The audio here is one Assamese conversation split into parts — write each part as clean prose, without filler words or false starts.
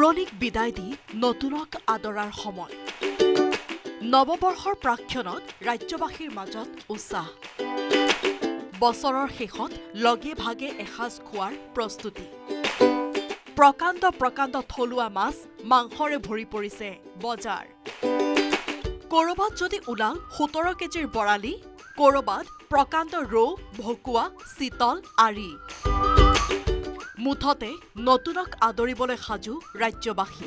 পুৰণিক বিদায় দি নতুনক আদৰাৰ সময় নৱবৰ্ষৰ প্ৰাক্ষণত ৰাজ্যবাসীৰ মাজত উৎসাহ বছৰৰ শেষত লগে ভাগে এসাঁজ খোৱাৰ প্ৰস্তুতি প্ৰকাণ্ড থলুৱা মাছ মাংসৰে ভৰি পৰিছে বজাৰ কৰবাত যদি ওলাল 17 কেজিৰ বৰালি কৰবাত প্ৰকাণ্ড ৰৌ ভকুৱা চিতল আৰি মুঠতে নতুনক আদৰিবলৈ সাজু ৰাজ্যবাসী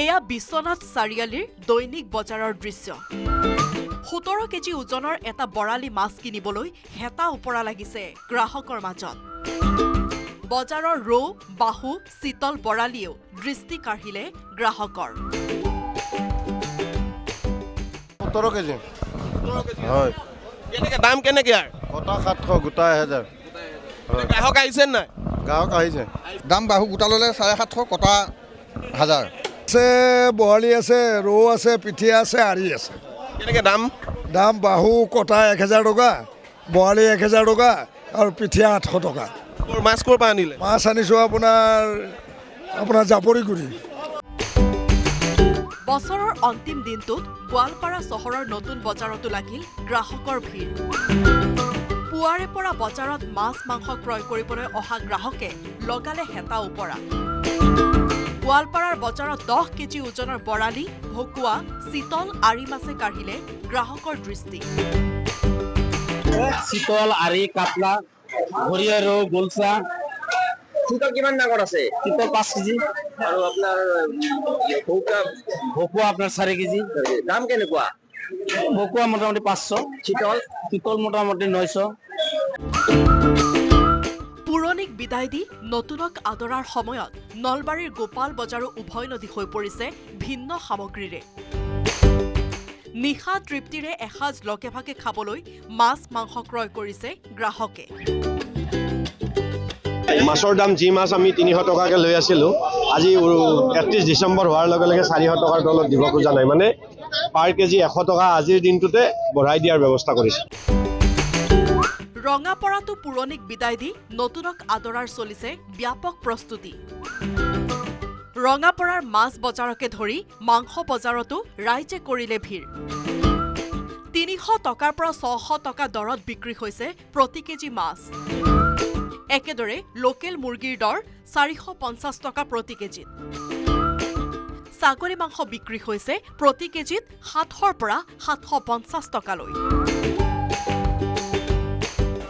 এয়া বিশ্বনাথ চাৰিআলিৰ দৈনিক বজাৰৰ দৃশ্য 17 কেজি ওজনৰ এটা বৰালি মাছ কিনিবলৈ হেতা ওপৰা লাগিছে গ্ৰাহকৰ মাজত বজাৰৰ ৰৌ বাহু চিতল বৰালিয়েও দৃষ্টি কাঢ়িলে গ্ৰাহকৰ 17 কেজি হয় কেনেকে দাম কেনেকে আৰ কটা 700 গোটা 1000 গ্ৰাহক আইছেন না গ্ৰাহক আহিছে দাম বাহু গোটা ল'লে 750 কটা 1000 আছে বৰালি আছে ৰৌ আছে পিঠিয়া আছে আৰি আছে কেনেকে দাম দাম বাহু কটা 1000 টকা বৰালি 1000 টকা আৰু পিঠিয়া 800 টকা মাছ ক'ৰ পৰা আনিলে মাছ আনিছোঁ আপোনাৰ জাপৰিগুৰি বছৰৰ অন্তিম দিনটোত গোৱালপাৰা চহৰৰ নতুন বজাৰতো লাগিল গ্ৰাহকৰ ভিৰ পুৱাৰে পৰা বজাৰত মাছ মাংস ক্ৰয় কৰিবলৈ অহা গ্ৰাহকে লগালে হেতা ওপৰা গোৱালপাৰাৰ বজাৰত 10 কেজি ওজনৰ বৰালি ভকুৱা চিতল আৰি মাছে কাঢ়িলে গ্ৰাহকৰ দৃষ্টি চিতল আৰি কাটলা ঘৰিয়া ৰৌ গোলচা চিতল কিমান ডাঙৰ আছে চিতল 5 কেজি আৰু আপোনাৰ ভকুৱা আপোনাৰ 4 কেজি দাম কেনেকুৱা ভকুৱা মোটামুটি 500 চিতল মোটামুটি 900 পুৰণিক বিদায় দি নতুনক আদৰাৰ সময়ত নলবাৰীৰ গোপাল বজাৰো উভৈনদী হৈ পৰিছে ভিন্ন সামগ্ৰীৰে নিশা তৃপ্তিৰে এসাঁজ লগে ভাগে খাবলৈ মাছ মাংস ক্ৰয় কৰিছে গ্ৰাহকে মাছৰ দাম যি মাছ আমি 300 টকাকৈ লৈ আছিলোঁ আজি 31 ডিচেম্বৰ হোৱাৰ লগে লগে 400 টকাৰ তলত দিব খোজা নাই মানে পাৰ কেজি 100 টকা আজিৰ দিনটোতে বঢ়াই দিয়াৰ ব্যৱস্থা কৰিছে ৰঙাপৰাটো পুৰণিক বিদায় দি নতুনক আদৰাৰ চলিছে ব্যাপক প্ৰস্তুতি ৰঙাপৰাৰ মাছ বজাৰকে ধৰি মাংস বজাৰতো ৰাইজে কৰিলে ভিৰ 300 টকাৰ পৰা 600 টকা দৰত বিক্ৰী হৈছে প্ৰতি কেজি মাছ একেদৰে লোকেল মুৰ্গীৰ দৰ 450 টকা প্ৰতি কেজিত ছাগলী মাংস বিক্ৰী হৈছে প্ৰতি কেজিত 700 পৰা 750 টকালৈ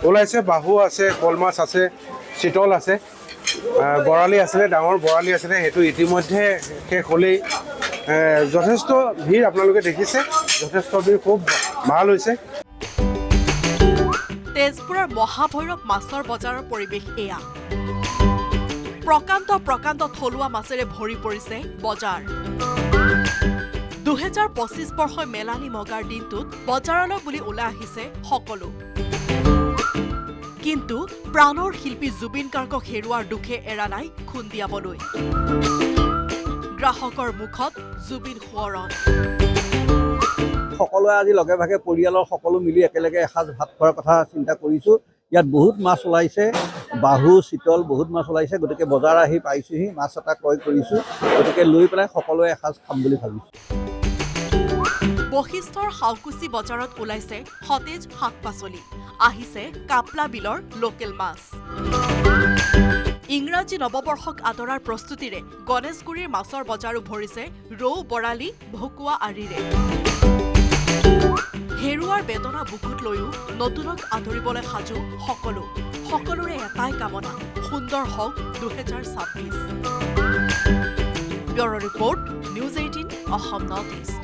ওলাইছে বাহু আছে কল মাছ আছে চিতল আছে বৰালি আছিলে ডাঙৰ বৰালি আছিলে সেইটো ইতিমধ্যে শেষ হ'লেই যথেষ্ট ভিৰ আপোনালোকে দেখিছে যথেষ্ট ভিৰ খুব ভাল হৈছে তেজপুৰৰ মহাভৈৰৱ মাছৰ বজাৰৰ পৰিৱেশ এয়া প্ৰকাণ্ড থলুৱা মাছেৰে ভৰি পৰিছে বজাৰ 2025 বৰ্ষৰ মেলানী মগাৰ দিনটোত বজাৰলৈ বুলি ওলাই আহিছে সকলো কিন্তু প্ৰাণৰ শিল্পী জুবিন গাৰ্গক হেৰুৱাৰ দুখে এৰা নাই খুন্দিয়াবলৈ গ্ৰাহকৰ মুখত জুবিন সোঁৱৰণ সকলোৱে আজি লগে ভাগে পৰিয়ালৰ সকলো মিলি একেলগে এসাঁজ ভাত খোৱাৰ কথা চিন্তা কৰিছোঁ ইয়াত বহুত মাছ ওলাইছে বাহু চিতল বহুত মাছ ওলাইছে গতিকে বজাৰ আহি পাইছোঁহি মাছ এটা ক্ৰয় কৰিছোঁ গতিকে লৈ পেলাই সকলোৱে এসাঁজ খাম বুলি ভাবিছোঁ বশিষ্ঠৰ শাওকুচি বজাৰত ওলাইছে সতেজ শাক পাচলি আহিছে কাপলা বিলৰ লোকেল মাছ ইংৰাজী নৱবৰ্ষক আদৰাৰ প্ৰস্তুতিৰে গণেশগুৰিৰ মাছৰ বজাৰো ভৰিছে ৰৌ বৰালি ভকুৱা আৰিৰে হেৰুৱাৰ বেদনা বুকুত লৈও নতুনক আদৰিবলৈ সাজু সকলোৰে এটাই কামনা সুন্দৰ হওক 2026 bureau report news 18 Assam north east